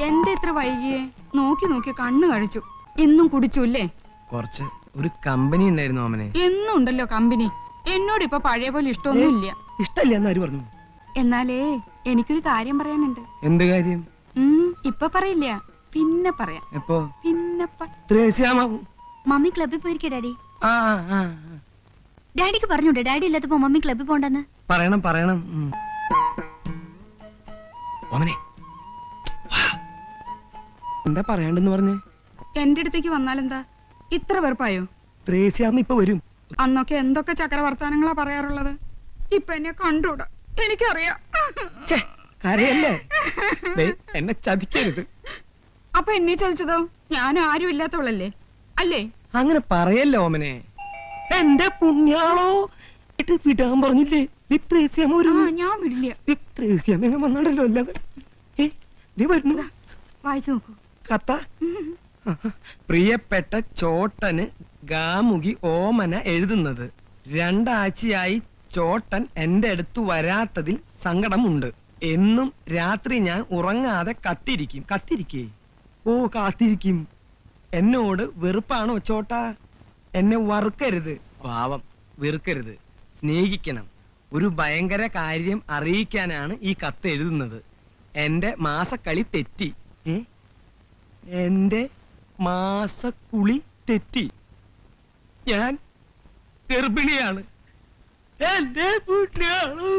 എന്താ ഇത്ര വൈകിയേ? നോക്കി നോക്കി കണ്ണു കഴിച്ചു. ഇന്നും കുടിച്ചുല്ലേ? കുറച്ച് ഒരു കമ്പനി ഉണ്ടായിരുന്നു ഓമനെ. എന്നും ഉണ്ടല്ലോ കമ്പനി. എന്നോട് ഇപ്പൊ പഴയ പോലെ ഇഷ്ടമൊന്നുമില്ല. ഇഷ്ടല്ല എന്നാര് പറഞ്ഞു? എന്നാലേ എനിക്കൊരു കാര്യം പറയാനുണ്ട്. എന്ത് കാര്യം? ഇപ്പൊ പറയില്ല, പിന്നെ പറയാം. എപ്പോ? പിന്നെ മമ്മി ക്ലബിൽ പോയിരിക്കോ ഡാഡി? ഡാഡിക്ക് പറഞ്ഞൂടെ ഡാഡി ഇല്ലാത്തപ്പോ മമ്മി ക്ലബിൽ പോണ്ടെന്ന്? പറയണം പറയണം. ഓമനെ എന്താ പറയാണ്ടെന്ന് പറഞ്ഞേ? എന്റെ അടുത്തേക്ക് വന്നാലെന്താ ഇത്ര വെറുപ്പായോ? ത്രേസ്യാമ്മ ഇപ്പൊ വരും. അന്നൊക്കെ എന്തൊക്കെ ചക്രവർത്താനങ്ങളാ പറയാറുള്ളത്. ഇപ്പൊ എന്നെ കണ്ടൂടാ, എനിക്കറിയാം. കരയല്ലേ? എന്നെ ചതിക്കരുത്. അപ്പൊ എന്നെ ചതിച്ചതോ? ഞാൻ ആരും ഇല്ലാത്തവളല്ലേ അല്ലേ? അങ്ങനെ പറയല്ലോ ഓമനെ. എന്റെ പുണ്യാളോ വിടാൻ പറഞ്ഞില്ലേ? ഞാൻ വിടില്ല. വന്നാണല്ലോ അല്ലാതെ വരുന്നു. വായിച്ചു നോക്കൂ കത്ത. പ്രിയപ്പെട്ട ചോട്ടന് ഗാമുകി ഓമന എഴുതുന്നത്. 2 ആഴ്ചയായി ചോട്ടൻ എന്റെ അടുത്ത് വരാത്തതിൽ സങ്കടമുണ്ട്. എന്നും രാത്രി ഞാൻ ഉറങ്ങാതെ കത്തിരിക്കേ. ഓ കാത്തിരിക്കും. എന്നോട് വെറുപ്പാണോ ചോട്ടാ? എന്നെ വറുക്കരുത്. പാവം, വെറുക്കരുത്, സ്നേഹിക്കണം. ഒരു ഭയങ്കര കാര്യം അറിയിക്കാനാണ് ഈ കത്ത് എഴുതുന്നത്. എന്റെ മാസക്കളി തെറ്റി. എന്റെ മാസക്കുളി തെറ്റി. ഞാൻ ഗർഭിണിയാണ്. എന്റെ പുണ്യാളോ.